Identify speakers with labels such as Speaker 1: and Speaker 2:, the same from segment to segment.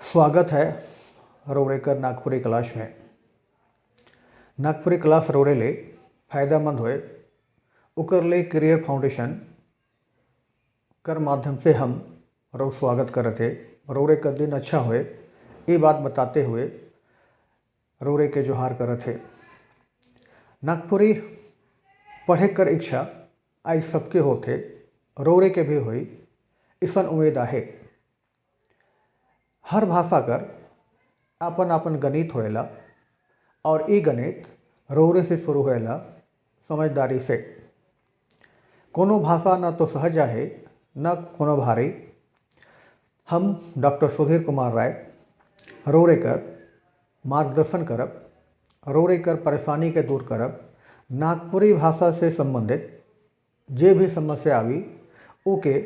Speaker 1: स्वागत है रोरेकर नागपुरी क्लास में। नागपुरी क्लास रोरे ले फायदामंद होए उकर ले करियर फाउंडेशन कर माध्यम से हम रो स्वागत करते रोरे का दिन अच्छा होए ये बात बताते हुए रोरे के जोहार करते। नागपुरी पढ़े कर इच्छा आज सबके होते रोरे के भी हुई इसन उम्मीद आहे। हर भाषा कर अपन अपन गणित होएला और ई गणित रोरे से शुरू होएला समझदारी से। कोनो भाषा न तो सहज आहे न कोनो भारी। हम डॉक्टर सुधीर कुमार राय रोरे कर मार्गदर्शन करब, रोरे कर परेशानी के दूर करब, नागपुरी भाषा से संबंधित जे भी समस्या आवी ओके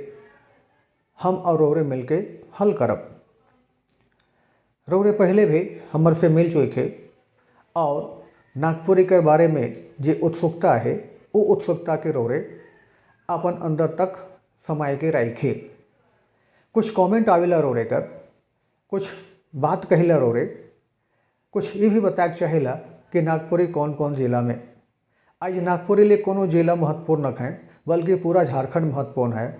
Speaker 1: हम और रोरे मिलके हल करब। रोरे पहले भी हमर से मिल चुके और नागपुरी के बारे में जे उत्सुकता है वो उत्सुकता के रोरे अपन अंदर तक समाये के रखे। कुछ कमेंट आवेला रोरे कर, कुछ बात कहिला रोरे, कुछ ये भी बताए चाहेला कि नागपुरी कौन कौन जिला में। आज नागपुरी लिए कोनो जिला महत्वपूर्ण न है बल्कि पूरा झारखंड महत्वपूर्ण है।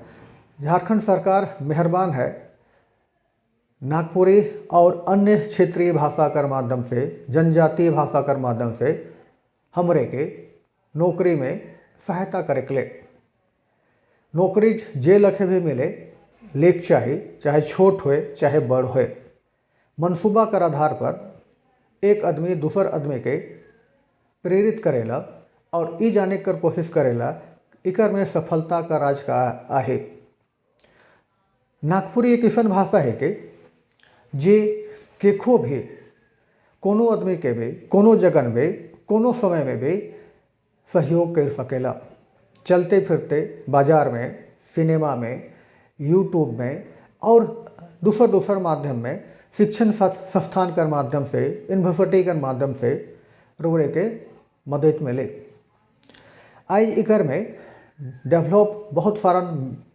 Speaker 1: झारखंड सरकार मेहरबान है नागपुरी और अन्य क्षेत्रीय भाषा कर माध्यम से, जनजातीय भाषा कर माध्यम से हमरे के नौकरी में सहायता करे के लिए। नौकरी जे लखे भी मिले लेख चाहे छोट होए चाहे बड़ होए, मनसूबा कर आधार पर एक आदमी दूसर आदमी के प्रेरित करेला और ई जाने कर कोशिश करेला इकर में सफलता का राज का आहे। नागपुरी एक ऐसा भाषा है कि जे केखो भी कोनो आदमी के भी कोनो जगह में कोनो समय में भी सहयोग कर सकेला। चलते फिरते बाजार में, सिनेमा में, यूट्यूब में और दूसर माध्यम में, शिक्षण संस्थान के माध्यम से, यूनिवर्सिटी के माध्यम से रोरे के मदद मिले। आज इकर में डेवलप बहुत सारा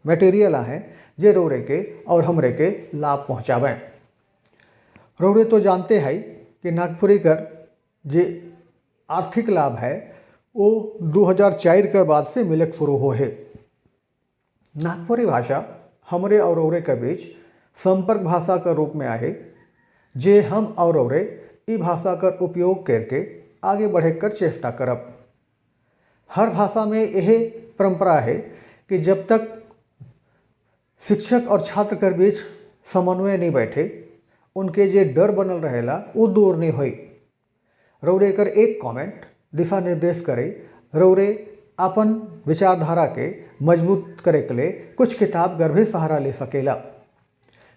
Speaker 1: मटेरियल हैं जे रोरे के और हमरे के लाभ पहुँचावें। रोरे तो जानते हैं कि नागपुरी कर जे आर्थिक लाभ है वो 2004 के बाद से मिले शुरू हो है। नागपुरी भाषा हमरे और रोरे के बीच संपर्क भाषा का रूप में आहे जे हम और रोरे ई भाषा का उपयोग करके आगे बढ़े कर चेष्टा करब। हर भाषा में यह परंपरा है कि जब तक शिक्षक और छात्र के बीच समन्वय नहीं बैठे उनके जे डर बनल रहेला वो दूर नहीं हुई। रोरे कर एक कमेंट दिशा निर्देश करे रोरे अपन विचारधारा के मजबूत करे के लिए कुछ किताब कर भी सहारा ले सकेला।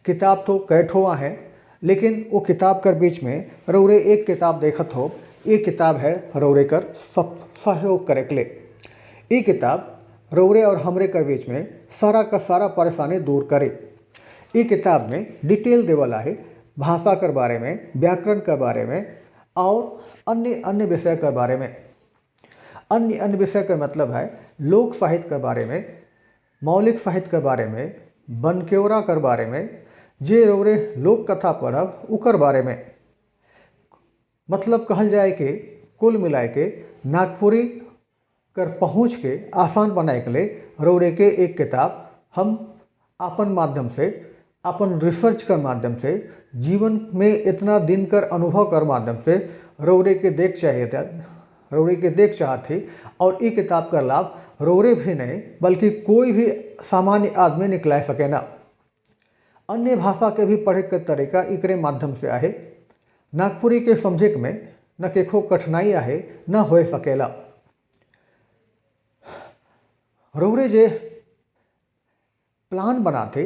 Speaker 1: किताब तो कैठोआ हैं लेकिन वो किताब कर बीच में रोरे एक किताब देखत हो, ये किताब है रोरे कर सहयोग करे के लिए। ये किताब रोरे और हमरे कर बीच में सारा का सारा परेशानी दूर करे। ये किताब में डिटेल देवला है भाषा के बारे में, व्याकरण के बारे में और अन्य विषय के बारे में। अन्य विषय का मतलब है लोक साहित्य के बारे में, मौलिक साहित्य के बारे में, बनकेवरा के बारे में, जे रोरे लोक कथा पढ़ब उकर बारे में। मतलब कहल जाए कि कुल मिलाए के नागपुरी कर पहुँच के आसान बनाए के लिए रोरे के एक किताब हम अपन माध्यम से, अपन रिसर्च कर माध्यम से, जीवन में इतना दिन कर अनुभव कर माध्यम से रोरे के देख चाहते और ये किताब का लाभ रोरे भी नहीं बल्कि कोई भी सामान्य आदमी निकला सके ना। अन्य भाषा के भी पढ़े के तरीका एकरे माध्यम से आहे। नागपुरी के समझे में न केखो कठिनाई आहे न हो सकेला। रोरे जे प्लान बनाते,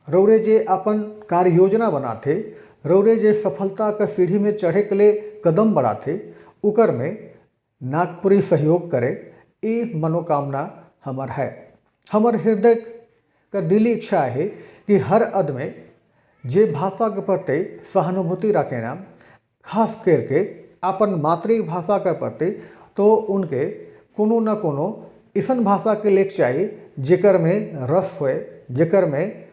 Speaker 1: रोरे जे अपन कार्य योजना बनाते, रोरे जे सफलता का सीढ़ी में चढ़े के लिए कदम बढ़ाते उकर में नागपुरी सहयोग करे ये मनोकामना हमर है। हमर हृदय का दिली इच्छा है कि हर आदमी जे भाषा के प्रति सहानुभूति रखे ना, खास करके अपन मातृभाषा के प्रति, तो उनके कोनो न कोनो इसन भाषा के लेख चाहिए जेकर में रस होए, जेकर में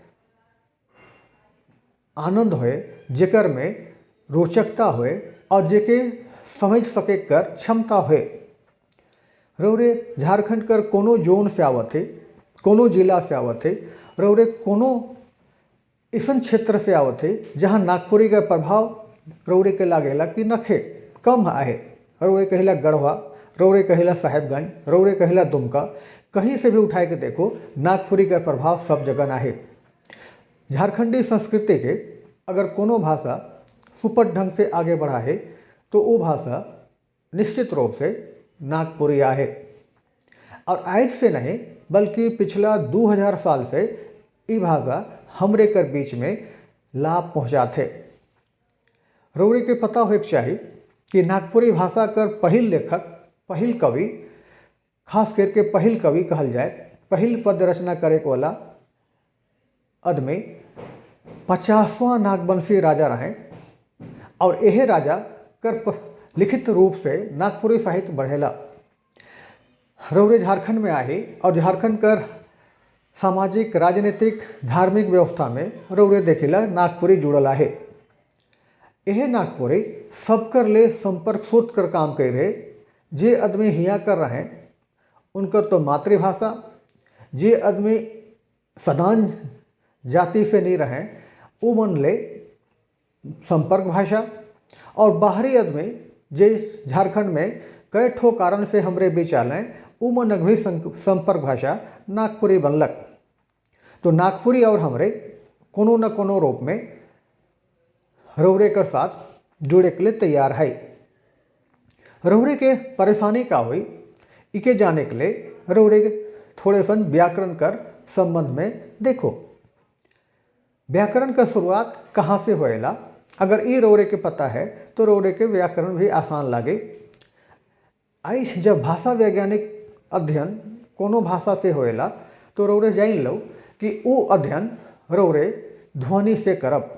Speaker 1: आनंद होए, जेकर में रोचकता होए और जेके समझ सके कर क्षमता होए। रौरे झारखंड कर कोनो जोन से आवत है, कोनो जिला से आवत है, रौरे कोनो ऐसन क्षेत्र से आवत है जहाँ नागपुरी का प्रभाव रौरे के लागेला कि नखे कम आहे। रौरे कहिला गढ़वा, रौरे कहिला साहेबगंज, रौरे कहिला दुमका, कहीं से भी उठाए के देखो नागपुरी का प्रभाव सब जगह आहे। झारखंडी संस्कृति के अगर कोनो भाषा सुपट ढंग से आगे बढ़ा है तो वो भाषा निश्चित रूप से नागपुरी आहे। और आज से नहीं बल्कि पिछला 2000 साल से ये भाषा हमरे कर बीच में लाभ पहुँचाते। रौरे के पता हो चाहिए कि नागपुरी भाषा कर पहिल लेखक, पहिल कवि, खास करके पहिल कवि कहल जाए, पहिल पद्य रचना करे वाला आदमी 50वां नागवंशी राजा रहे और यह राजा कर लिखित रूप से नागपुरी साहित्य बढ़ेला। रौरे झारखंड में आहे और झारखंड कर सामाजिक, राजनीतिक, धार्मिक व्यवस्था में रौरे देखेला नागपुरी जुड़ल आहे। यह नागपुरी सबकर ले संपर्क सूत्र कर काम कर रहे। जे आदमी हिया कर रहे उनकर तो मातृभाषा, जे आदमी सदान जाति से नहीं रहे वो मन ले संपर्क भाषा, और बाहरी आदमी जे झारखंड में कई ठो कारण से हमरे बीच आलें वो मन भी संपर्क भाषा नागपुरी बनलक। तो नागपुरी और हमरे कोनो न कोनो रूप में रौरे कर साथ जुड़े के लिए तैयार है। रौरे के परेशानी का हुई इके जाने के लिए रौरे थोड़े सन व्याकरण कर संबंध में देखो। व्याकरण का शुरुआत कहाँ से होएला, अगर ये रौरे के पता है तो रौरे के व्याकरण भी आसान लगे। आज जब भाषा वैज्ञानिक अध्ययन कोनो भाषा से होएला तो रौरे जान लो कि वो अध्ययन रौरे ध्वनि से करब।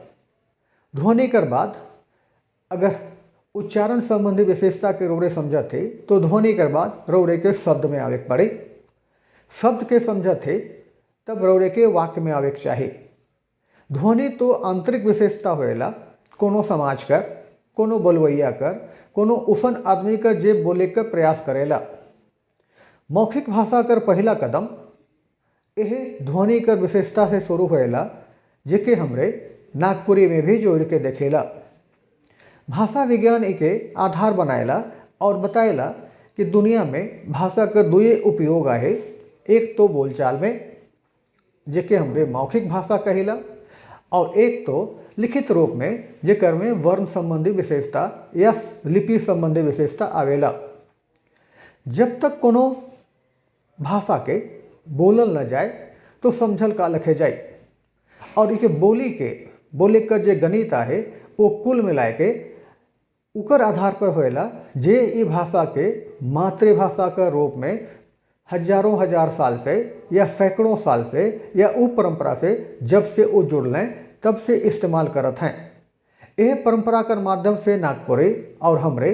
Speaker 1: ध्वनि कर बाद अगर उच्चारण संबंधी विशेषता के रौरे समझते तो ध्वनि कर बाद रौरे के शब्द में आवे पड़े। शब्द के समझते तब रौरे के वाक्य में आवे चाहिए। ध्वनि तो आंतरिक विशेषता होएला कोनो समाज कर, कोनो बोलवैया कर, कोनो उसन आदमी कर जे बोले का प्रयास करेला। मौखिक भाषा कर पहला कदम यह ध्वनि कर विशेषता से शुरू होएला, जेके हमरे नागपुरी में भी जोड़ के देखेला। भाषा विज्ञान इके आधार बनाएला और बताएला कि दुनिया में भाषा कर दुए उपयोग आहे। एक तो बोलचाल में, जेके हमरे मौखिक भाषा कहेला, और एक तो लिखित रूप में, जेकर में वर्ण संबंधी विशेषता या लिपि संबंधी विशेषता आवेला। जब तक कोनो भाषा के बोलल न जाए तो समझल का लखे जाए, और इके बोले कर जे गणित आहे वो कुल मिलाए के उकर आधार पर होएला जे ई भाषा के मातृभाषा का रूप में हजारों हजार साल से या सैकड़ों साल से या उप परंपरा से जब से वो जुड़ लें तब से इस्तेमाल करत हैं। यह परंपरा कर माध्यम से नागपुरी और हमरे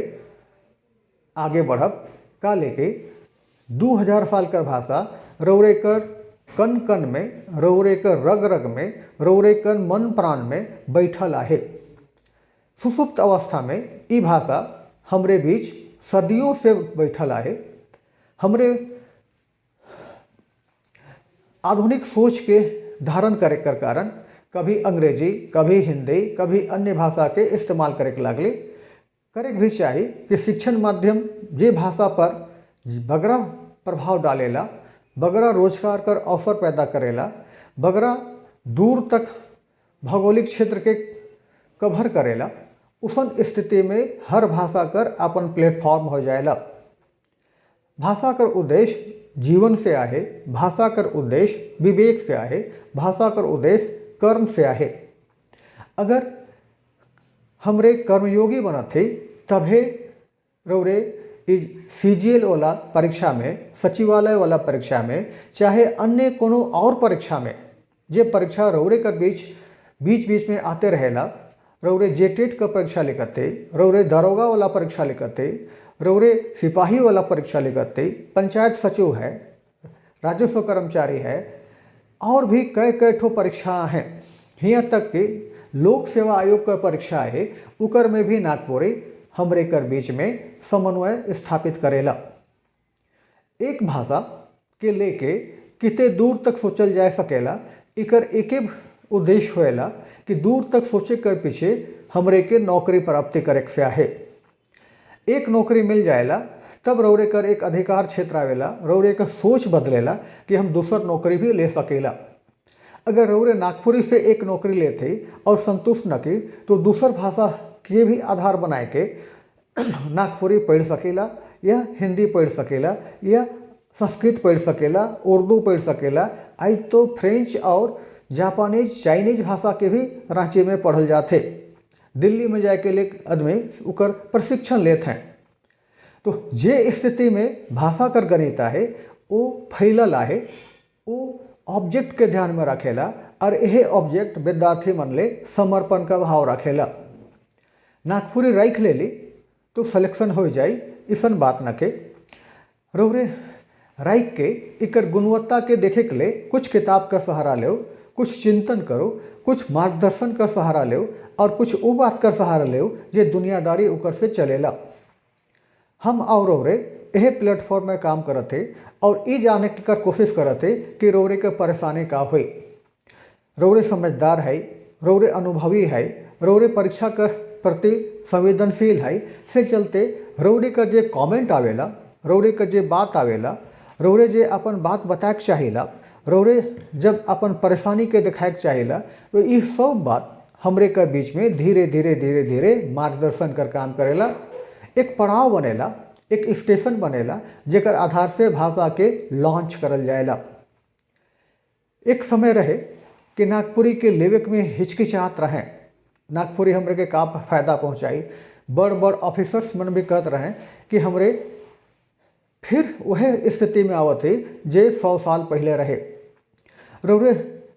Speaker 1: आगे बढ़ब का लेके 2000 साल कर भाषा रौरे कर कन कन में, रौरे कर रग रग में, रौरे कर मन प्राण में बैठल आहे। सुसुप्त अवस्था में ये भाषा हमरे बीच सदियों से बैठल आहे। हमरे आधुनिक सोच के धारण करे कर कारण कभी अंग्रेजी, कभी हिंदी, कभी अन्य भाषा के इस्तेमाल करे के लागले। करे भी चाहिए कि शिक्षण माध्यम जे भाषा पर बगरा प्रभाव डालेला, बगरा रोजगार कर अवसर पैदा करेला, बगरा दूर तक भौगोलिक क्षेत्र के कवर करेला, उसन स्थिति में हर भाषा कर अपन प्लेटफॉर्म हो जाएला। भाषा कर उद्देश्य जीवन से आहे, भाषा कर उद्देश्य विवेक से आहे, भाषा कर उद्देश्य कर्म से आहे। अगर हमरे कर्मयोगी बनत थे तभे रौरे CGL वाला परीक्षा में, सचिवालय वाला परीक्षा में, चाहे अन्य कोनो और परीक्षा में, जे परीक्षा रौरे कर बीच बीच में आते रहेला। रौरे जेटेट का परीक्षा लिखते, रौरे दारोगा वाला परीक्षा लिखते, रौरे सिपाही वाला परीक्षा लिखते, पंचायत सचिव है, राजस्व कर्मचारी है, और भी कई ठो परीक्षा हैं। यहाँ तक कि लोक सेवा आयोग का परीक्षा है उकर में भी नागपुरी हमरे कर बीच में समन्वय स्थापित करेला। एक भाषा के लेके किते दूर तक सोचल जा सकेला, इकर एके उद्देश्य होएला कि दूर तक सोचे कर पीछे हमरे के नौकरी प्राप्ति करे से आहे। एक नौकरी मिल जाएला तब रौरे कर एक अधिकार क्षेत्र आवेला, रौरे का सोच बदलेला कि हम दूसर नौकरी भी ले सकेला। अगर रौरे नागपुरी से एक नौकरी लेते और संतुष्ट न की तो दूसर भाषा के भी आधार बनाए के नागपुरी पढ़ सकेला या हिंदी पढ़ सकेला या संस्कृत पढ़ सकेला, उर्दू पढ़ सकेला। आज तो फ्रेंच और जापानीज चाइनीज भाषा के भी रांची में पढ़ल जाते, दिल्ली में जाके ले आदमी उकर प्रशिक्षण लेते हैं। तो जे स्थिति में भाषा कर गणिता है वो फैलल आहे, वो ऑब्जेक्ट के ध्यान में रखेला और यह ऑब्जेक्ट विद्यार्थी मन ले समर्पण का भाव रखेला। नागपुरी राइख ले ली तो सिलेक्शन हो जाए, इसन बात न के रौरे राइख के इकर गुणवत्ता के देखे के लिए कुछ किताब का सहारा लो, कुछ चिंतन करो, कुछ मार्गदर्शन का सहारा लो और कुछ वो बात का सहारा लो जे दुनियादारी उकर से चलेला। हम और रौरे यह प्लेटफॉर्म में काम करते और ये जाने कर कोशिश करते कि रौरे के परेशानी का हुई। रौरे समझदार है, रौरे अनुभवी है, रौरे परीक्षा कर प्रति संवेदनशील है, से चलते रौरे का जे कमेंट आवेला, रौरे का जे बात आवेला, रौरे जे अपन बात बताए चाहिला, रौरे जब अपन परेशानी के दिखाए चाहिला, तो ये सब बात हमरे के बीच में धीरे धीरे मार्गदर्शन कर काम करेला। एक पड़ाव बनेला, एक स्टेशन बनेला जेकर आधार से भाषा के लॉन्च करल जाएला। एक समय रहे कि नागपुरी के लेवक में हिचकिचाहट रहे, नागपुरी हमरे के का फायदा पहुँचाई। बड़ बड़ ऑफिसर्स मन भी कहते रहे कि हमरे फिर वह स्थिति में आवत है जे 100 साल पहले रहे। रौरे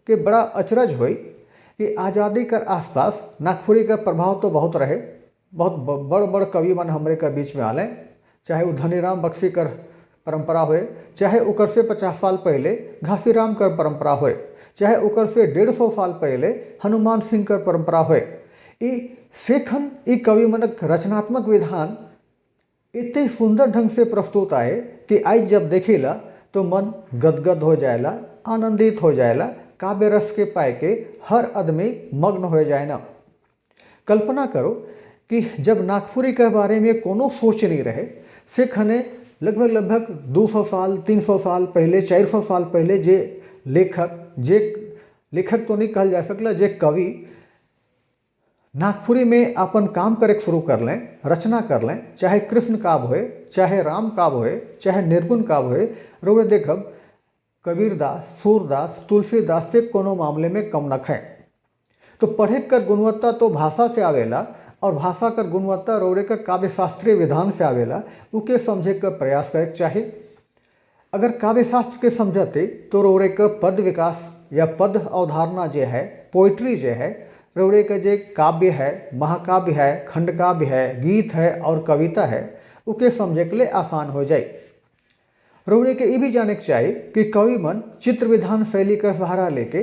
Speaker 1: के बड़ा अचरज हुई कि आज़ादी कर आसपास नागपुरी का प्रभाव तो बहुत रहे, बहुत बड़ बड़ कवि मन हमरे के बीच में आले, चाहे वो धनीराम बख्शी कर परंपरा होए, चाहे उकर से 50 साल पहले घासीराम कर परंपरा होए, चाहे उकर से 150 साल पहले हनुमान सिंह कर परंपरा होए। ई सेखन ई कवि मनक रचनात्मक विधान इतने सुंदर ढंग से प्रस्तुत आए कि आज जब देखेला तो मन गदगद हो जाएला, आनंदित हो जाएला, काव्य रस के पाए के हर आदमी मग्न हो जाए ना। कल्पना करो कि जब नागपुरी के बारे में कोनो सोच नहीं रहे, सेखने लगभग 200 साल 300 साल पहले 400 साल पहले जे लेखक तो नहीं कहल जा सकला, जे कवि नागपुरी में अपन काम करे शुरू कर लें, रचना कर लें, चाहे कृष्ण काव्य होए, चाहे राम काव्य होए, चाहे निर्गुण काव्य होए, रोए देखब कबीरदास, सूरदास, तुलसीदास से कोनो मामले में कम न है। तो पढ़े कर गुणवत्ता तो भाषा से आवेला और भाषा कर गुणवत्ता रोड़े का काव्य शास्त्रीय विधान से आवेला, उके समझे का प्रयास करे चाहिए। अगर काव्य शास्त्र के समझते तो रोड़े का पद विकास या पद अवधारणा जो है, पोइट्री जो है, रोड़े का जो काव्य है, महाकाव्य है, खंडकाव्य है, गीत है और कविता है, उके समझे के लिए आसान हो जाए। रोड़े के ये भी जाने के चाहिए कि कवि मन चित्र विधान शैली का सहारा लेके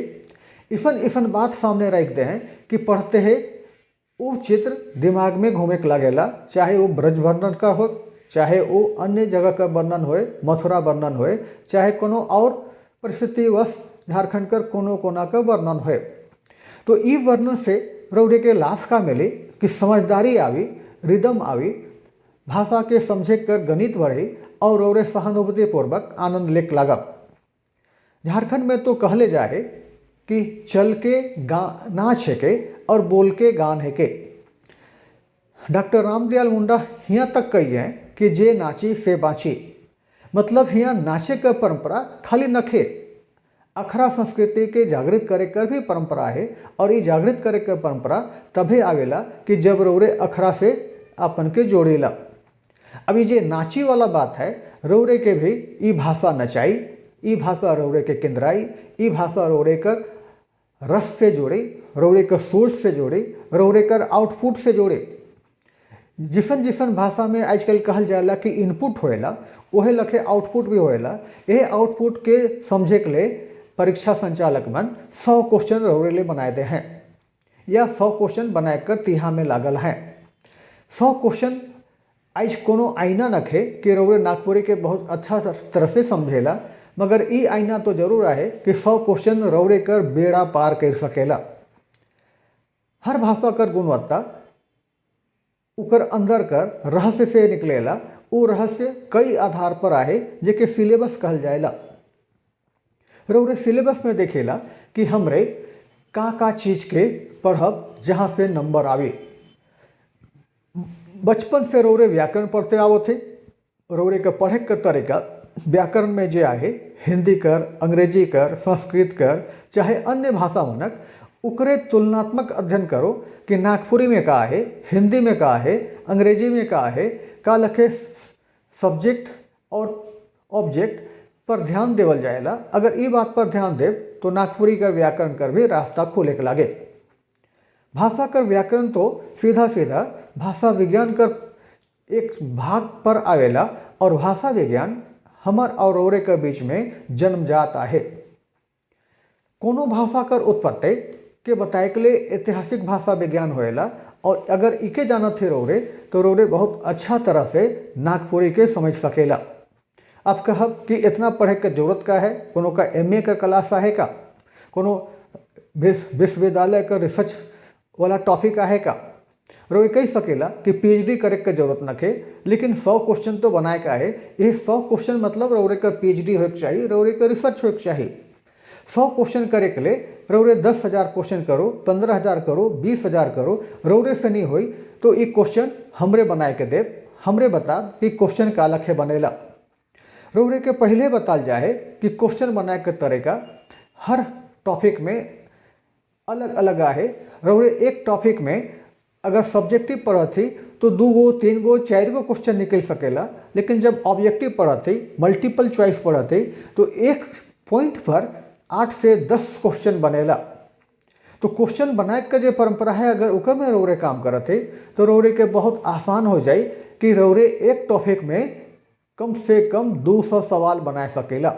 Speaker 1: इसन बात सामने रखते हैं कि पढ़ते हैं वो चित्र दिमाग में घूमे के लगेला, चाहे वो ब्रज वर्णन का हो, चाहे वो अन्य जगह का वर्णन होए, मथुरा वर्णन होए, चाहे कोनो और परिस्थितिवश झारखंड कर कोनो कोना का वर्णन होए। तो ई वर्णन से रौड़े के लाभ का मिले कि समझदारी आवी, रिदम आवी, भाषा के समझे कर गणित बढ़े और रौड़े सहानुभूति पूर्वक आनंद लेक लागब। झारखंड में तो कहले जाए कि चल के नाच है के और बोल के गान है के। डॉक्टर रामदयाल मुंडा यहाँ तक कही है कि जे नाची से बाँची, मतलब यहाँ नाचे का परंपरा खाली नखे, अखरा संस्कृति के जागृत करे कर भी परंपरा है। और ये जागृत करे कर परंपरा तभी आवेला कि जब रौरे अखरा से अपन के जोड़ेला। अभी जे नाची वाला बात है, रौरे के भी ई भाषा नचाई, ई भाषा रौरे के केंद्राई, ई भाषा रौरे कर रस से जोड़े, रौरे कर सोच से जोड़े, रौरे कर आउटपुट से जोड़े। जिसन भाषा में आजकल कहल जाला कि इनपुट होएला, वह लखे आउटपुट भी होएला। यह आउटपुट के समझे के लिए परीक्षा संचालक मन 100 क्वेश्चन रौरे ले बनाए दे हैं। या 100 क्वेश्चन बनाकर तिहा में लागल है। 100 क्वेश्चन आज कोनो आईना नखे कि रौरे नागपुरी के बहुत अच्छा तरह से समझेला, मगर ई आईना तो जरूर है कि 100 क्वेश्चन रौरे कर बेड़ा पार कर सकेला। हर भाषा कर गुणवत्ता उकर अंदर कर रहस्य से निकलेला। वो रहस्य कई आधार पर आहे जेके सिलेबस कहल जाएला। रौरे सिलेबस में देखेला कि हमरे का चीज के पढ़ब जहाँ से नंबर आवे। बचपन से रौरे व्याकरण पढ़ते आवो थे। रौरे के पढ़े के तरीका व्याकरण में जे आहे हिंदी कर, अंग्रेजी कर, संस्कृत कर, चाहे अन्य भाषा मनक उकरे तुलनात्मक अध्ययन करो कि नागपुरी में का है, हिंदी में का है, अंग्रेजी में का लखे सब्जेक्ट और ऑब्जेक्ट पर ध्यान देवल जाएला। अगर ये बात पर ध्यान दे तो नागपुरी कर व्याकरण कर भी रास्ता खोले के लागे। भाषा कर व्याकरण तो सीधा सीधा भाषा विज्ञान कर एक भाग पर आवेला और भाषा विज्ञान हमर और रौरे के बीच में जन्मजात आहे। कोनो भाषा कर उत्पत्ति के बताए के लिए ऐतिहासिक भाषा विज्ञान होएला और अगर इके जानत थे रौरे तो रौरे बहुत अच्छा तरह से नागपुरी के समझ सकेला। अब कहब कि इतना पढ़े के जरूरत का है, कोनो का MA का क्लास है का, कोनो विश्वविद्यालय का रिसर्च वाला टॉपिक है का। रौरे कह सकेला कि PhD करे के जरूरत न थे, लेकिन 100 क्वेश्चन तो बनाए का है। ये 100 क्वेश्चन मतलब रौरे का PhD होके चाहिए, रौरे का रिसर्च होके चाहिए। 100 क्वेश्चन करे के लिए रौरे 10,000 क्वेश्चन करो, 15,000 करो, 20,000 करो। रौरे से नहीं हुई तो ये क्वेश्चन हमरे बनाए के दे, हमरे बता कि क्वेश्चन का लखे बनेला। रौरे के पहले बताल जाए कि क्वेश्चन बनाए के तरीका हर टॉपिक में अलग अलग आहे। रौरे एक टॉपिक में अगर सब्जेक्टिव पढ़त थी तो 2 गो 3 गो 4 गो क्वेश्चन निकल सकेला, लेकिन जब ऑब्जेक्टिव पढ़त थी, मल्टीपल चॉइस पढ़त थी तो एक पॉइंट पर 8 से 10 क्वेश्चन बनेला। तो क्वेश्चन बनाए के जो परंपरा है अगर उकर में रौरे काम करत है तो रौरे के बहुत आसान हो जाए कि रौरे एक टॉपिक में कम से कम 200 सवाल बना सकेला।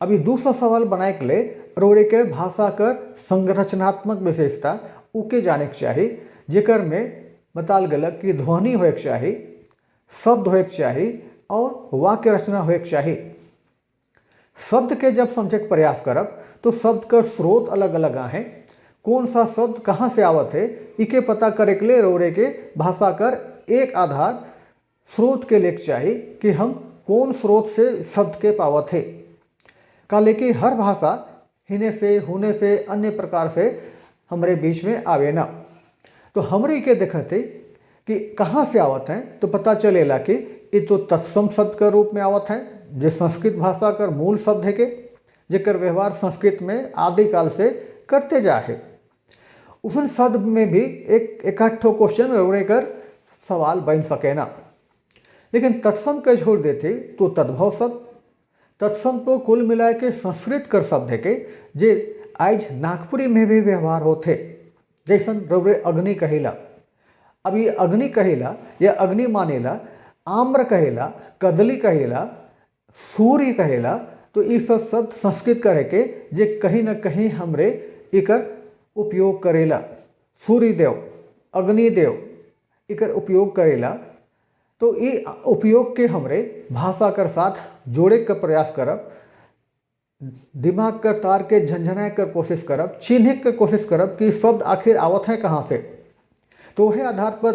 Speaker 1: अभी 200 सवाल बनाए के लिए रौरे के भाषा कर संरचनात्मक विशेषता उके जाने के चाहिए, जेकर में बताल गलत कि ध्वनि होए के चाहिए, शब्द होए के चाहिए और वाक्य रचना होए के चाहिए। शब्द के जब समझे के प्रयास करब तो शब्द का स्रोत अलग अलग हैं। कौन सा शब्द कहाँ से आवत है इके पता करे के लिए रौरे के भाषा कर एक आधार स्रोत के लेके चाहिए कि हम कौन स्रोत से शब्द के पावत है। काले कि हर भाषा हिने से होने से अन्य प्रकार से हमारे बीच में आवे ना। तो हमरे के देखते कि कहाँ से आवत हैं तो पता चलेला कि ये तो तत्सम शब्द के रूप में आवत हैं, जो संस्कृत भाषा का मूल शब्द है के जेकर व्यवहार संस्कृत में आदिकाल से करते जा है। उन शब्द में भी एक आठो क्वेश्चन रौरे कर सवाल बन सके ना। लेकिन तत्सम के छोड़ देते तो तद्भव शब्द, तत्सम तो कुल मिलाए के संस्कृत कर शब्द है के जे आज नागपुरी में भी व्यवहार होते। जैसन रौरे अग्नि कहेला, अब ये अग्नि कहेला या अग्नि मानेला, आम्र कहेला, कदली कहेला, सूर्य कहेला, तो ये सब शब्द संस्कृत करे के जे कहीं न कहीं हमरे इकर उपयोग करेला। सूर्य देव, अग्निदेव इकर उपयोग करेला। तो ये उपयोग के हमरे भाषा कर साथ जोड़े का प्रयास करब, दिमाग कर तार के झंझनाए कर कोशिश करब, चिन्हे कर कोशिश करब कि शब्द आखिर आवत है कहाँ से। तो वह आधार पर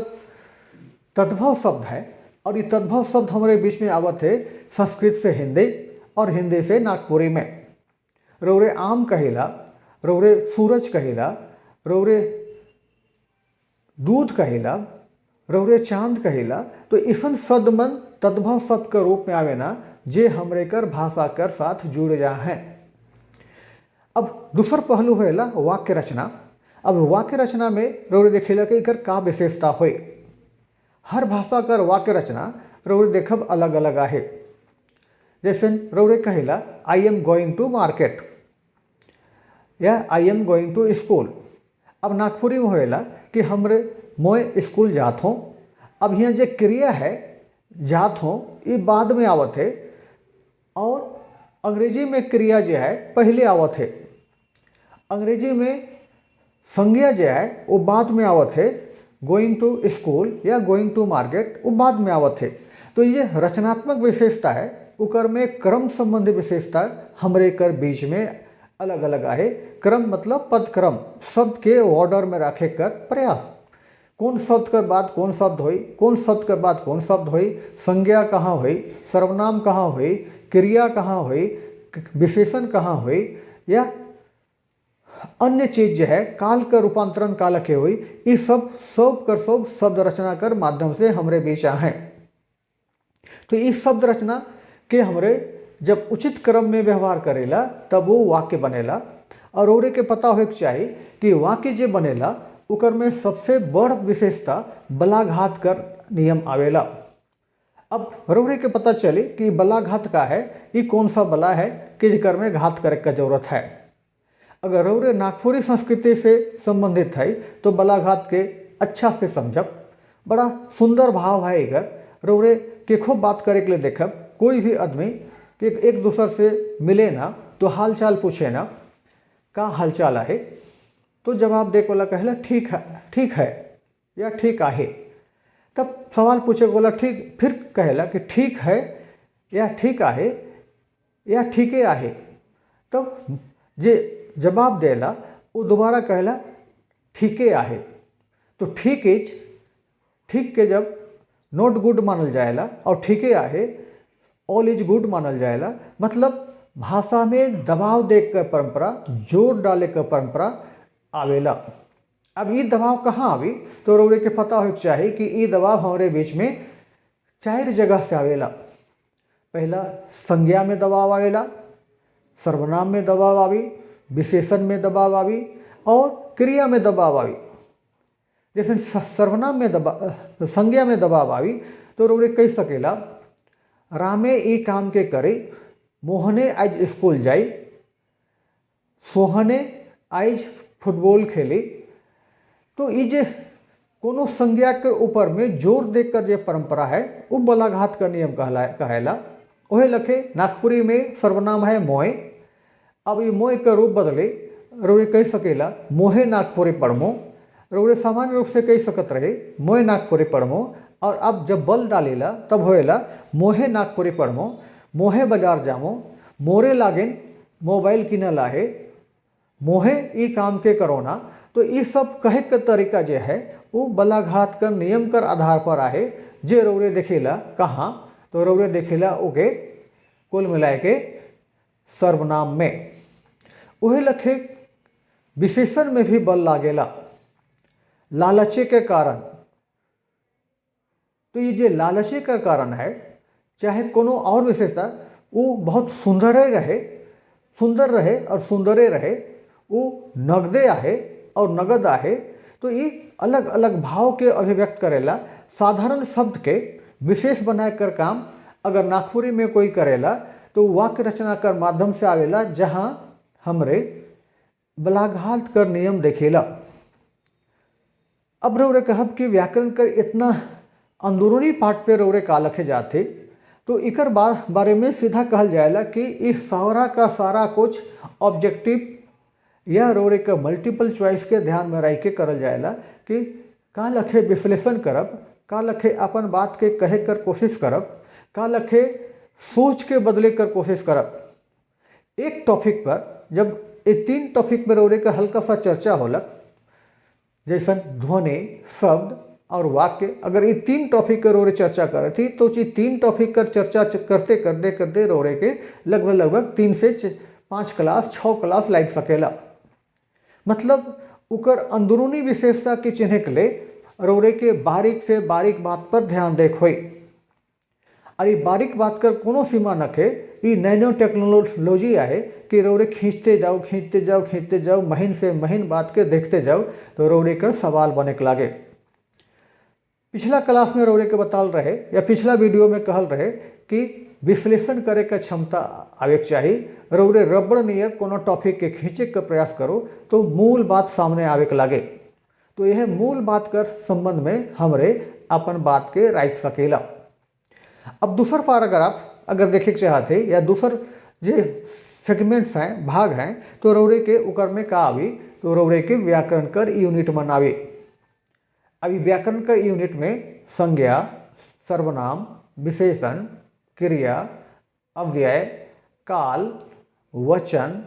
Speaker 1: तद्भव शब्द है और ये तद्भव शब्द हमारे बीच में आवत है संस्कृत से हिंदी और हिंदी से नागपुरी में। रौरे आम कहेला, रौरे सूरज कहेला, रौरे दूध कहेला, रौरे चांद कहेला। तो इसन शब्द मन तद्भव शब्द के रूप में आवे ना जे हमरे कर भाषा कर साथ जुड़ जा हैं। अब दूसर पहलू होएला वाक्य रचना। अब वाक्य रचना में रौरे देखेला कि इकर का विशेषता होए। हर भाषा कर वाक्य रचना रौरे देखब अलग अलग आहे। जैसे रौरे कहेला I am going to market या I am going to school. अब नागपुरी में होएला कि हमरे मोय स्कूल जात हों। अब यहाँ जो क्रिया है जात हों ये बाद में आवत है और अंग्रेजी में क्रिया जो है पहले आवत है। अंग्रेजी में संज्ञा जो है वो बाद में आवत है, गोइंग टू स्कूल या गोइंग टू मार्केट वो बाद में आवत है। तो ये रचनात्मक विशेषता है, उकर में क्रम संबंधी विशेषता हमरे कर बीच में अलग अलग आहे। क्रम मतलब पद क्रम, शब्द के ऑर्डर में रखे कर प्रयास, कौन शब्द कर बाद कौन शब्द होई, कौन शब्द कर बाद कौन शब्द होई, संज्ञा कहाँ हुई, सर्वनाम कहाँ हुई, क्रिया कहाँ हुई, विशेषण कहाँ हुई, या अन्य चीज जो है काल का रूपांतरण काल के हुई, ये सब कर सब शब्द रचना कर माध्यम से हमरे बीच हैं। तो इस शब्द रचना के हमरे जब उचित क्रम में व्यवहार करेला तब वो वाक्य बनेला। और औरे के पता हो चाहिए कि वाक्य जो बनेला उकर में सबसे बड़ विशेषता बलाघात कर नियम आवेला। अब रौरे के पता चले कि बलाघात का है, ये कौन सा बला है कि कर में घात करे का जरूरत है। अगर रौरे नागपुरी संस्कृति से संबंधित है तो बलाघात के अच्छा से समझब, बड़ा सुंदर भाव है। अगर रौरे के खूब बात करे के लिए देखब, कोई भी आदमी कि एक दूसरे से मिले ना तो हालचाल पूछे ना, का हालचाल है, तो जवाब दे बोला कहला ठीक है या ठीक आहे। तब सवाल पूछे बोला ठीक, फिर कहला कि ठीक है या ठीक आहे या ठीके आहे। तब जे जवाब देला वो दोबारा कहला ठीके आहे। तो ठीक के जब नॉट गुड मानल जाएला और ठीके आहे ऑल इज गुड मानल जाएला, मतलब भाषा में दबाव देकर कर परंपरा, जोर डाले कर परंपरा आवेला। अब ये दबाव कहाँ आवी तो रौरे के पता हो चाहिए कि ये दबाव हमारे बीच में 4 जगह से आवेला। पहला संज्ञा में दबाव आवेला, सर्वनाम में दबाव आवी, विशेषण में दबाव आवी और क्रिया में दबाव आवी। जैसे सर्वनाम में संज्ञा में दबाव आवी तो रौरे कह सकेला रामे ई काम के करे, मोहने आज स्कूल जाई, सोहने आज फुटबॉल खेली। तो ये जे कोनो संज्ञा के ऊपर में जोर देकर जो परंपरा है वो बलाघात का नियम कहेला। वही लखे नागपुरी में सर्वनाम है मोए। अब ये मोए का रूप बदले रौरे कह सकेला मोहे नागपुरी पढ़मो। रौरे सामान्य रूप से कह सकत रहे मोए नागपुरी पढ़मो, और अब जब बल डालेला तब होएला मोहे नागपुरी पढ़मो, मोहे बाजार जामो, मोरे लागेन मोबाइल किना लाहे, मोहे ई काम के करोना। तो ये सब कहे का तरीका जो है वो बलाघात कर नियम कर आधार पर आहे। जे रौरे देखेला कहाँ तो रौरे देखेला ओके कुल मिलाए के सर्वनाम में। वही लखे विशेषण में भी बल लागेला लालचे के कारण। तो ये जो लालचे का कारण है, चाहे कोनो और विशेषता वो बहुत सुंदर रहे और सुंदरे रहे, वो नगदे आहे और नगद आहे। तो ये अलग अलग भाव के अभिव्यक्त करेला। साधारण शब्द के विशेष बनाए कर काम अगर नागपुरी में कोई करेला तो वाक्य रचना कर माध्यम से आवेला, जहाँ हमरे बलाघात कर नियम देखेला। अब रौरे कहब कि व्याकरण कर इतना अंदरूनी पाठ पे रौरे का लखे जाते तो इकर बारे में सीधा कहल जाएला कि इस सारा का सारा कुछ ऑब्जेक्टिव या रौरे का मल्टीपल चॉइस के ध्यान में रह के करल जाएला कि का लखे विश्लेषण करब, का लखे अपन बात के कहे कर कोशिश करब, का लखे सोच के बदले कर कोशिश करब। एक टॉपिक पर जब ये 3 टॉपिक में रौरे का हल्का सा चर्चा होलक, जैसे ध्वनि, शब्द और वाक्य, अगर ये 3 टॉपिक कर रौरे चर्चा करे थी तो ये 3 टॉपिक कर चर्चा करते रौरे के लगभग 3 से 5 क्लास 6 क्लास लाग सकेला। मतलब उकर अंदरूनी विशेषता के चिन्ह के लिए रौरे के बारीक से बारीक बात पर ध्यान देख होई। और ये बारीक बात कर कोनो सीमा नखे, ये नैनो टेक्नोलॉजी है कि रौरे खींचते जाओ महीन से महीन बात के देखते जाओ तो रौरे कर सवाल बने के लागे। पिछला क्लास में रौरे के बताल रहे या पिछला वीडियो में कहल रहे कि विश्लेषण करे का क्षमता आवे चाहिए। रौरे रबड़ नियर कोनो टॉपिक के खींचे का प्रयास करो तो मूल बात सामने आवे के लागे। तो यह मूल बात कर संबंध में हमरे अपन बात के राख सकेला। अब दूसर पैराग्राफ अगर देखे के चाहते या दूसर जे सेगमेंट्स हैं, भाग हैं, तो रौरे के उकर में का आवी, तो रौरे के व्याकरण कर यूनिट मन आवे। अभी व्याकरण का यूनिट में संज्ञा, सर्वनाम, विशेषण, क्रिया, अव्यय, काल, वचन,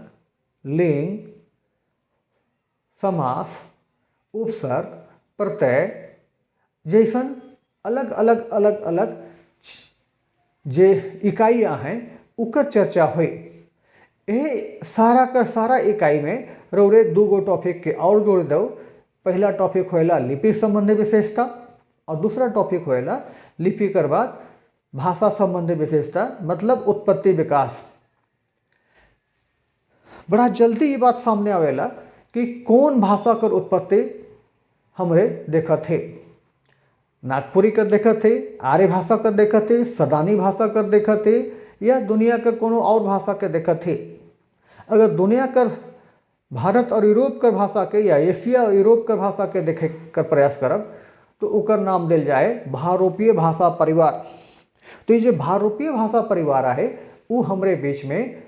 Speaker 1: लिंग, समास, उपसर्ग, प्रत्यय जैसन अलग अलग अलग अलग जे इकाइयाँ हैं उकर चर्चा हुई। यह सारा का सारा इकाई में रौरे दूगो टॉपिक के और जोड़ दो। पहला टॉपिक होएला लिपि संबंधी विशेषता और दूसरा टॉपिक होएला लिपि कर बाद भाषा संबंधी विशेषता, मतलब उत्पत्ति विकास। बड़ा जल्दी ये बात सामने आवेला कि कौन भाषा कर उत्पत्ति हमरे देखा थे। नागपुरी कर देखा थे, आर्य भाषा कर देखा थे, सदानी भाषा कर देखा थे, या दुनिया कर कोनो और भाषा के देखा थे। अगर दुनिया कर भारत और यूरोप कर भाषा के या एशिया और यूरोप कर भाषा के देखे कर प्रयास करब तो उकर नाम दिल जाए भारोपीय भाषा परिवार। तो ये जो भारोपीय भाषा परिवार है वो हमरे बीच में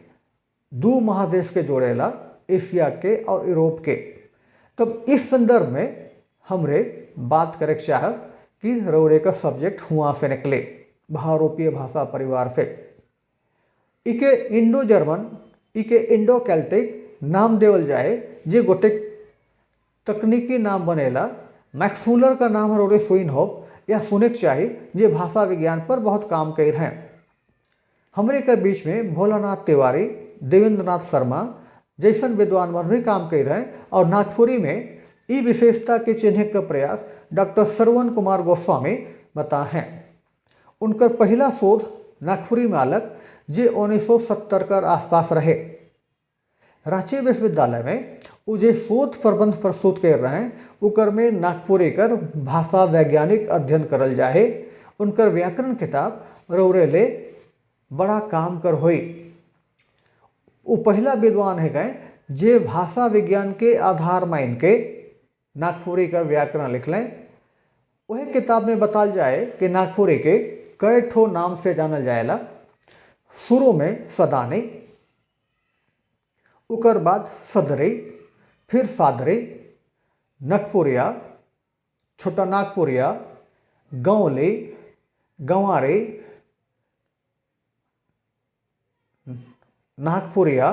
Speaker 1: दो महादेश के जोड़ेला, एशिया के और यूरोप के। तब इस संदर्भ में हमरे बात करे चाह कि रौरे का सब्जेक्ट हुआ से निकले भारोपीय भाषा परिवार से। इके इंडो जर्मन, इके इंडो कैल्टिक नाम देवल जाए जे गोटे तकनीकी नाम बनेला। मैक्स मुलर का नाम रौरे सुइन हो या सुने के चाहिए जे भाषा विज्ञान पर बहुत काम कर रहे हैं। हमरे के बीच में भोलानाथ तिवारी, देवेंद्रनाथ शर्मा जैसन विद्वान मन भी काम कर रहे हैं। और नागपुरी में ई विशेषता के चिन्ह का प्रयास डॉक्टर श्रवण कुमार गोस्वामी बता हैं। उनकर पहला शोध नागपुरी में अलग जे 1970 के आसपास रहे। रांची विश्वविद्यालय में वो जे शोध प्रबंध प्रस्तुत कर रहे हैं उकर में नागपुरी कर भाषा वैज्ञानिक अध्ययन करल जाए। उनकर व्याकरण किताब रौरे ले बड़ा काम कर हुई। वो पहला विद्वान है गए जे भाषा विज्ञान के आधार मान के नागपुरी का व्याकरण लिख लें। वही किताब में बताल जाए कि नागपुरी के कई ठो नाम से जानल जाएला। शुरू में सदानी, उकर बाद सदरी, फिर सादरी, नगपुरिया, छोटा नागपुरिया, गौली, गंवारी, नागपुरिया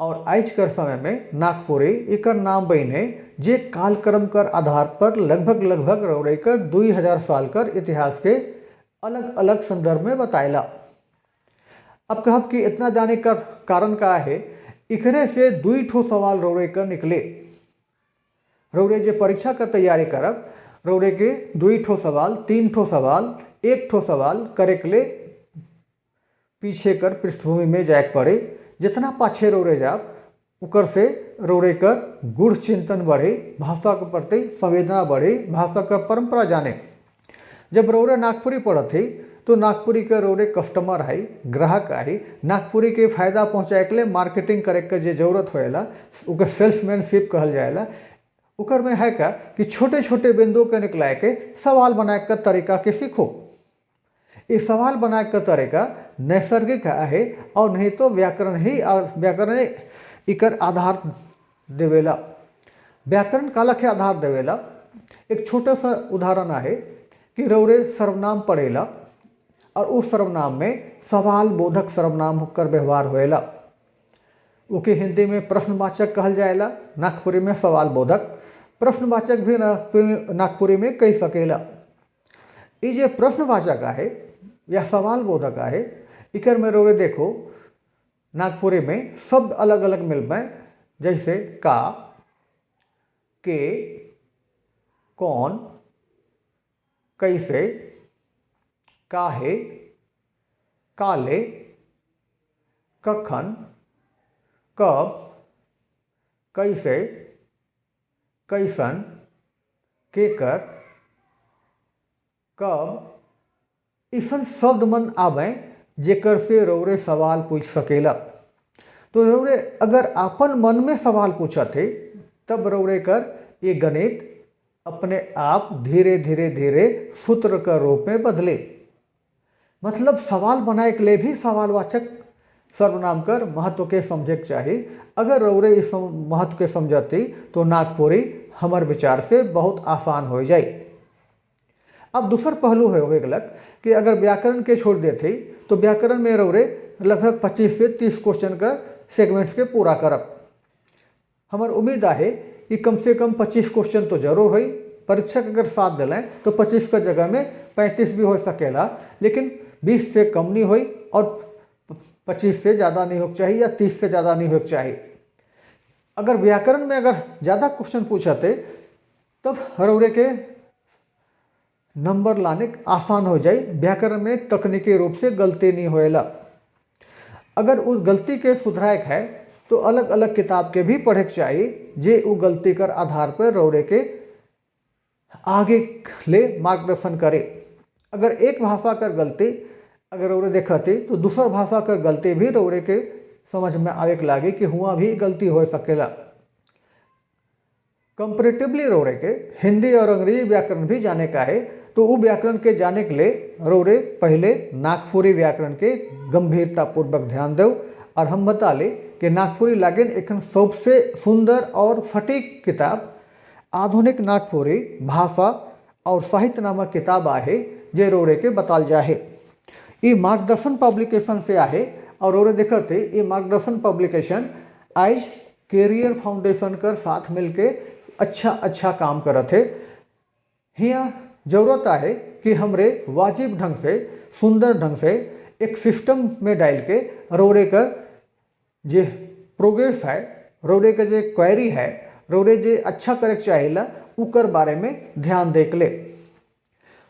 Speaker 1: और आज कर समय में नागपुरी इकर नाम बने जे कालक्रम कर आधार पर लगभग रौरे कर 2000 साल कर इतिहास के अलग अलग संदर्भ में बताएला। अब कहब कि इतना जाने का कारण का है, इकरे से 2 ठो सवाल रौरे कर निकले। रौरे जे परीक्षा का तैयारी करब रौरे के 2 ठो सवाल, 3 ठो सवाल, 1 ठो सवाल करे के लिए पीछे कर पृष्ठभूमि में जाए पड़े। जितना पाछे रौरे जाब उकर से रौरे कर गुण चिंतन बढ़े, भाषा के प्रति संवेदना बढ़े, भाषा का परंपरा जाने। जब रौरे नागपुरी पढ़त थी तो नागपुरी के रौरे कस्टमर आई, ग्राहक आई। नागपुरी के फायदा पहुँचाए के लिए मार्केटिंग करे के जे जरूरत होएला उके सेल्समैनशिप कहल जाएला। उकर में है का कि छोटे छोटे बिंदु के निकलाए के सवाल बनाए का तरीका के सीखो। ये सवाल बनाए का तरीका नैसर्गिक है और नहीं तो व्याकरण इकर आधार देवेला। व्याकरण काला के आधार देवेला। एक छोटा सा उदाहरण है कि रौरे सर्वनाम पढ़ेला और उस सर्वनाम में सवाल बोधक सर्वनाम होकर व्यवहार होएला। उके हिंदी में प्रश्नवाचक कहल जाएला, नागपुरी में सवाल बोधक। प्रश्नवाचक भी नागपुरी में कही सकेला। ये जो प्रश्नवाचक है या सवाल बोधक है इकर में रौरे देखो नागपुरी में शब्द अलग अलग मिलबे, जैसे का, के, कौन, कैसे, काहे, काले, कखन, कब, कैसे, कैसन, केकर, कब, इसन शब्द मन आवे जेकर से रौरे सवाल पूछ सकेला। तो रौरे अगर अपन मन में सवाल पूछा थे तब रौरे कर ये गणित अपने आप धीरे धीरे धीरे सूत्र का रूप में बदले। मतलब सवाल बनाए के लिए भी सवालवाचक सर्वनाम कर महत्व के समझे के चाहिए। अगर रौरे इस महत्व के समझती तो नागपुरी हमार विचार से बहुत आसान हो जाए। अब दूसर पहलू है हो गलत कि अगर व्याकरण के छोड़ देते तो व्याकरण में रौरे लगभग 25 से 30 क्वेश्चन का सेगमेंट्स के पूरा करब। हमार उम्मीद है कि कम से कम 25 क्वेश्चन तो जरूर हुई। परीक्षक अगर साथ दिलाएं तो 25 का जगह में 35 भी हो सकेला, लेकिन 20 से कम नहीं हुई और 25 से ज़्यादा नहीं होना चाहिए या 30 से ज़्यादा नहीं होना चाहिए। अगर व्याकरण में अगर ज़्यादा क्वेश्चन पूछते तब रौरे के नंबर लाने आसान हो जाए। व्याकरण में तकनीकी रूप से गलती नहीं होएला। अगर उस गलती के सुधराए है तो अलग अलग किताब के भी पढ़े चाहिए जे वो गलती कर आधार पर रौरे के आगे ले मार्गदर्शन करे। अगर एक भाषा कर गलती अगर रौरे देखते तो दूसरा भाषा कर गलती भी रौरे के समझ में आवे के लागे कि हुआ भी गलती हो सकेला। कंपेरेटिवली रौरे के हिंदी और अंग्रेजी व्याकरण भी जाने का है, तो वो व्याकरण के जाने के लिए रौरे पहले नागपुरी व्याकरण के गंभीरता पूर्वक ध्यान दो। और हम बता ले कि नागपुरी लागेन एखन सबसे सुंदर और सटीक किताब आधुनिक नागपुरी भाषा और साहित्य नामक किताब आहे जे रौरे के बताल जाहे। ये मार्गदर्शन पब्लिकेशन से आहे और रौरे देखते ये मार्गदर्शन पब्लिकेशन आज कैरियर फाउंडेशन कर साथ मिलके अच्छा काम करत है। हिया जरूरत है कि हमरे वाजिब ढंग से सुंदर ढंग से एक सिस्टम में डाल के रौरे कर जे प्रोग्रेस है, रौरे के जे क्वेरी है, रौरे जे अच्छा करे चाहिए उकर बारे में ध्यान देख ले।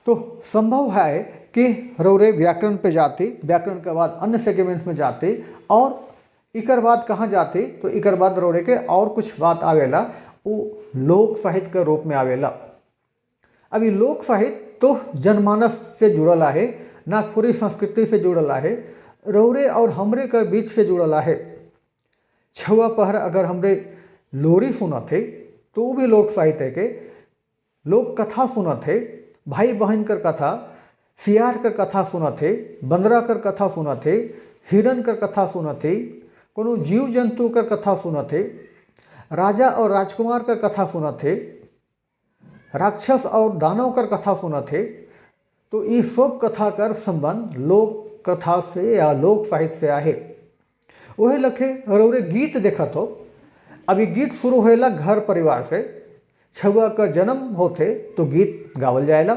Speaker 1: तो संभव है कि रौरे व्याकरण पे जाती, व्याकरण के बाद अन्य सेगमेंट्स में जाती और इकर बाद कहाँ जाती तो इकर बाद रौरे के और कुछ बात आवेला वो लोक साहित्य के रूप में आवेला। अभी लोक साहित्य तो जनमानस से जुड़ल है, नागपुरी संस्कृति से जुड़ल है, रौरे और हमरे के बीच से जुड़ल है। छुआ पहर अगर हमरे लोरी सुनत है तो वो भी लोक साहित्य के, लोक कथा सुनत है, भाई बहन कर कथा, सियार कर कथा सुनत है, बंदरा कर कथा सुनत है, हिरन कर कथा सुनत है, कोनो जीव जंतु कर कथा सुनत है, राजा और राजकुमार कर कथा सुनत है, राक्षस और दानव कर कथा सुनत है। तो ये सब कथा कर संबंध लोक कथा से या लोक साहित्य से आहे। वही लखे रौरे गीत देखत हो। अभी गीत शुरू होएला घर परिवार से। छुआ कर जन्म होते तो गीत गावल जाएला,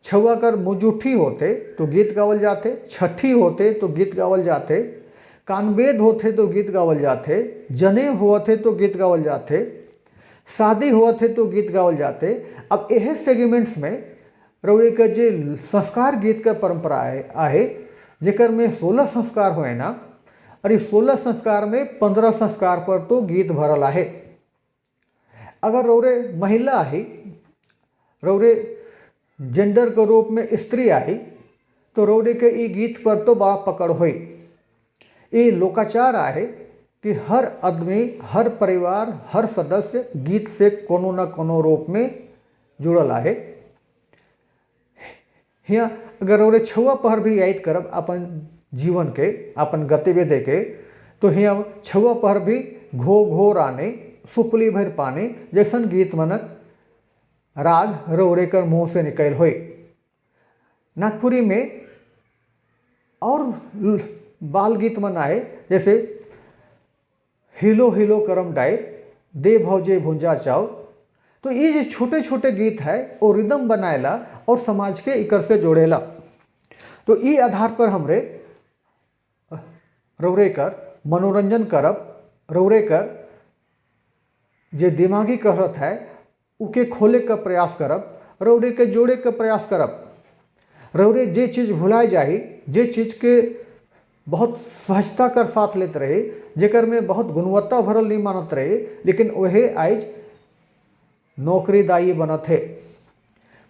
Speaker 1: छुआ कर मुजुठी होते तो गीत गावल जाते, छठी होते तो गीत गावल जाते, कानबेद होते तो गीत गावल जाते, जनेऊ होते तो गीत गावल जाते, शादी होते तो गीत गावल जाते। अब यह सेगमेंट्स में रौरे के जे संस्कार गीत का परंपरा आहे जेकर में 16 संस्कार होए ना, और इस 16 संस्कार में 15 संस्कार पर तो गीत भरल आहे। अगर रौरे महिला आई, रौरे जेंडर के रूप में स्त्री आई तो रौरे के ई गीत पर तो बड़ा पकड़ हुई। ये लोकाचार आहे कि हर आदमी, हर परिवार, हर सदस्य गीत से कोनो न कोनो रूप में जुड़ल आहे। हिया अगर रौरे छुआ पहर भी याद करब अपन जीवन के, अपन गतिविधि के, तो हिया छुआ पहर भी घो घो राने सुपली भर पानी जैसन गीत मनक राग रौरे कर मुँह से निकल हुई। नागपुरी में और बाल गीत मन आए जैसे हिलो हिलो करम डायर, दे भौजे भुंजा चाव। तो ये जो छोटे छोटे गीत है वो रिदम बनाएला और समाज के इकर से जोड़ेला। तो ये आधार पर हमरे रौरे कर मनोरंजन करब, रौरे कर जे दिमागी कसरत है उके खोले का प्रयास करब, रौरे के जोड़े का प्रयास करब। रौरे जे चीज़ भुलाए जाही, जे चीज़ के बहुत सहजता कर साथ लेते रहे, जेकर में बहुत गुणवत्ता भरल नहीं मानत रहे, लेकिन वह आज नौकरीदायी बनत है।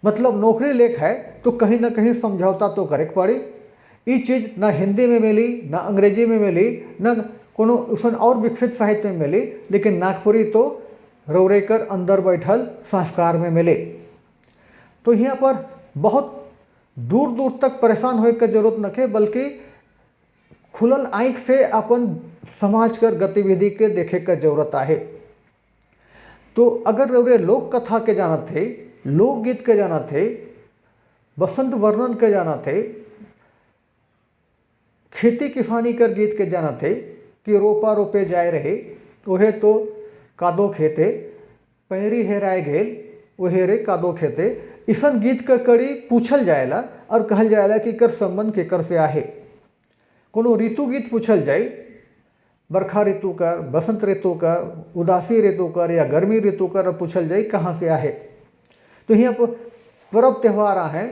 Speaker 1: मतलब नौकरी लेख है तो कहीं ना कहीं समझौता तो करे पड़ी। ये चीज़ ना हिंदी में मिली, ना अंग्रेजी में मिली, ना कोनो उसमें और विकसित साहित्य में मिली, लेकिन नागपुरी तो रौरे कर अंदर बैठल संस्कार में मिले। तो यहाँ पर बहुत दूर दूर तक परेशान होने की जरूरत न है, बल्कि खुलल आँख से अपन समाज कर गतिविधि के देखे का जरूरत है। तो अगर रौरे लोक कथा के जानत थे, लोकगीत के जानत थे, बसंत वर्णन के जानत थे, खेती किसानी कर गीत के जानत थे कि रोपा रोपे जाए रहे ओहे तो कादो खेते, पैरी हेराए गेल ओहे रे कादो खेते, इसन गीत का कड़ी पूछल जाएला और कहल जाएला कि कर संबंध के कर से आहे। कोनो ऋतु गीत पूछल जाए, बरखा ऋतु कर, बसंत ऋतु कर, उदासी ऋतु कर या गर्मी ऋतु कर पूछल जाए कहाँ से आहे। तो यहाँ पर पर्व त्यौहार हैं,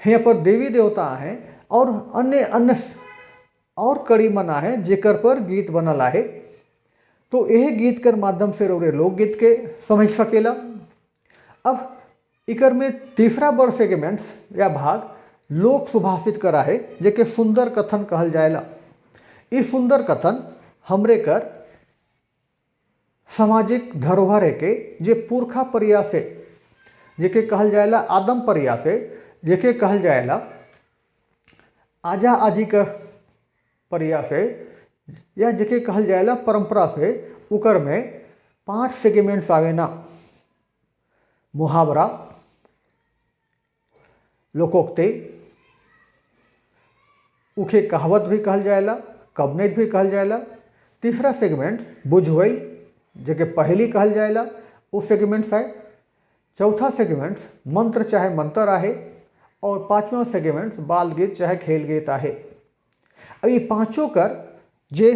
Speaker 1: यहाँ पर देवी देवता हैं और अन्य अन्य और कड़ी मना है जेकर पर गीत बनल आहे। तो यह गीत कर माध्यम से रौरे लोकगीत के समझ सकेला। अब इकर में तीसरा बड़ सेगमेंट्स या भाग लोक सुभाषित करा है जेके सुंदर कथन कहल जाएला। इस सुंदर कथन हमरे कर सामाजिक धरोहर के जे पुरखा परिया से जेके कहल जाएला, आदम परिया से जेके कहल जाएला, आजा आजी कर परिया से या जेके कहल जाएला परंपरा से, उकर में 5 सेगमेंट्स आवेना। मुहावरा, लोकोक्ति, उखे कहावत भी कहल जाएला, कवनेत भी कहल जाएला। तीसरा सेगमेंट बुझवई जेके पहली कहल जाएला, उस सेगमेंट्स है। चौथा सेगमेंट मंत्र चाहे मंत्र आहे और 5वां सेगमेंट बाल गीत चाहे खेल गीत आहे। अब ये पांचों कर जे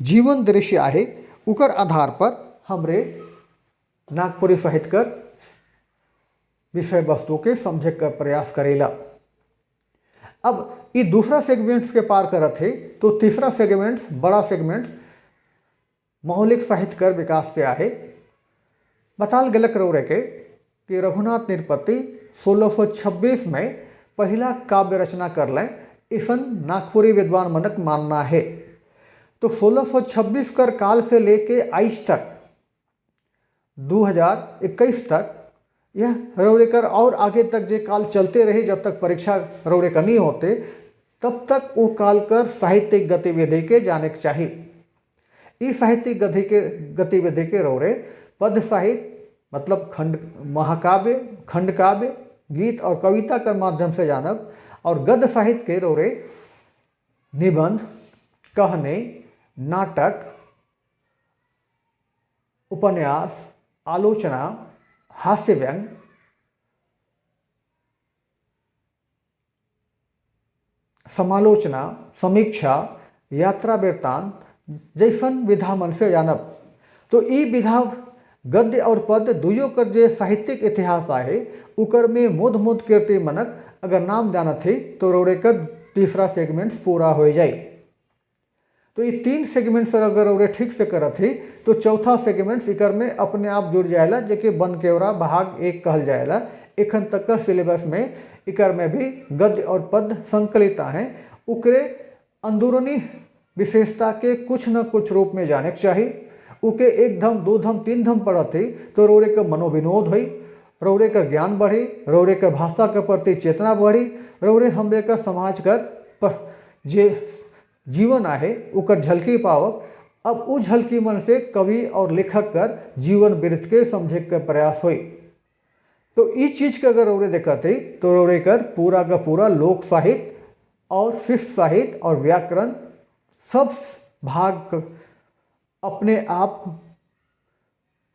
Speaker 1: जीवन दृश्य आहे उकर आधार पर हमरे नागपुरी साहित्य कर विषय वस्तु के समझे का प्रयास करेला। अब ये दूसरा सेगमेंट्स के पार करत है तो तीसरा सेगमेंट्स बड़ा सेगमेंट्स मौलिक साहित्य कर विकास से आहे। बताल गलत रौरे के कि रघुनाथ निरपति 1626 में पहला काव्य रचना कर लें, इसन नागपुरी विद्वान मनक मानना है। तो 1626 कर काल से लेके आज तक 2021 तक यह रौरेकर और आगे तक जे काल चलते रहे, जब तक परीक्षा रौरेकर नहीं होते तब तक वो काल कर साहित्यिक गतिविधि के जाने के चाहिए। इस साहित्यिक गतिविधि के रौरे पद साहित्य मतलब खंड महाकाव्य, खंड काव्य, गीत और कविता के माध्यम से जानब, और गद्य साहित्य के रौरे निबंध, कहने, नाटक, उपन्यास, आलोचना, हास्य व्यंग, समालोचना, समीक्षा, यात्रा वृत्तांत जैसन विधा मन से जानब। तो ई विधा गद्य और पद दुइयों कर जे साहित्यिक इतिहास आहे उकर में मुद मुद कीर्ति मनक अगर नाम जानत है तो रौरे कर तीसरा सेगमेंट्स पूरा हो जाए। तो ये 3 सेगमेंट्स अगर रौरे ठीक से करत है तो चौथा सेगमेंट्स इकर में अपने आप जुड़ जाएला, जेके बन केवरा भाग 1 कहल जाएला। एखन तक का सिलेबस में इकर में भी गद्य और पद संकलित हैं, उकरे अंदरूनी विशेषता के कुछ न कुछ रूप में जाने के चाहिए। उके 1 धम 2 धम 3 धम पढ़त है तो रौरे का मनोविनोद हुई, रौरे का ज्ञान बढ़ी, रौरे का भाषा के प्रति चेतना बढ़ी, रौरे हमरे का समाज कर पर जे जीवन आहे उकर झलकी पावक। अब उ झलकी मन से कवि और लेखक कर जीवन वृत्त के समझे के प्रयास हुई। तो इस चीज़ के अगर रौरे देखत है तो रौरे कर पूरा का पूरा लोक साहित्य और शिष्ट साहित्य और व्याकरण सब भाग अपने आप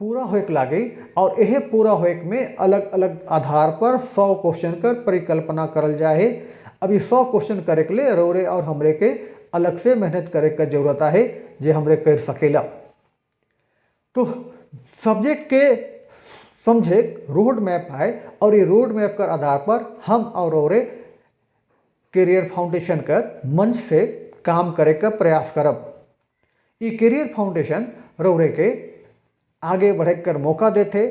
Speaker 1: पूरा होके लागे। और यह पूरा होके में अलग अलग आधार पर 100 क्वेश्चन कर परिकल्पना करल जाए। अभी 100 क्वेश्चन करे के लिए रौरे और हमरे के अलग से मेहनत करे का जरूरत है जे हमरे कर सकेला। तो सब्जेक्ट के समझे रोड मैप है और ये रोड मैप कर आधार पर हम और रौरे करियर फाउंडेशन कर मंच से काम करे का प्रयास करब। ये करियर फाउंडेशन रौरे के आगे बढ़े कर मौका देते,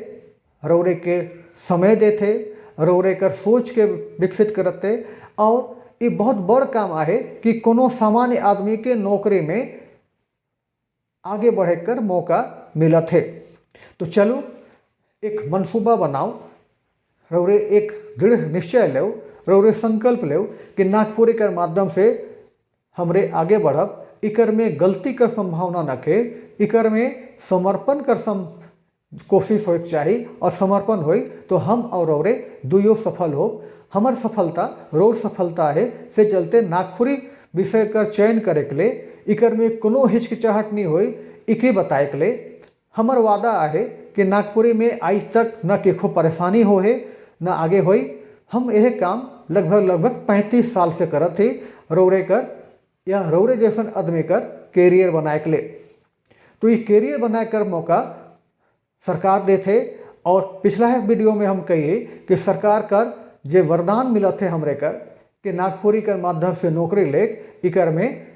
Speaker 1: रौरे के समय देते, रौरे कर सोच के विकसित करते। और ये बहुत बड़ काम आहे कि कोनो सामान्य आदमी के नौकरी में आगे बढ़े कर मौका मिलत है। तो चलो एक मनसूबा बनाओ, रौरे एक दृढ़ निश्चय लो, रौरे संकल्प लो कि नागपुरी कर माध्यम से हमरे आगे बढ़ब, इकर में गलती कर संभावना न के, इकर में समर्पण कर कोशिश होइक चाही और समर्पण होई तो हम और औरे दुयो सफल हो। हमर सफलता रोड सफलता है से चलते नागपुरी विषय कर चयन करे के ले इकर में कोनो हिचकिचाहट नहीं होई। इके बताए के ले हमर वादा है कि नागपुरी में आज तक न केखो परेशानी हो है न आगे होई। हम यह काम लगभग 35 साल से करत थे रौरे कर या रौरे जैसन आदमी कर कैरियर बनाए के ले। तो ये कैरियर बनाए कर मौका सरकार देते और पिछला वीडियो में हम कहिए कि सरकार कर जे वरदान मिला थे हमरे कर कि नागपुरी कर माध्यम से नौकरी ले इकर में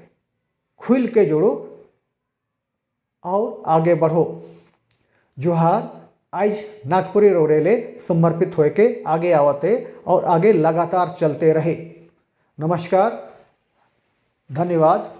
Speaker 1: खुल के जोड़ो और आगे बढ़ो। जोहार आज नागपुरी रौरे ले समर्पित होए के आगे आवते और आगे लगातार चलते रहे। नमस्कार, धन्यवाद।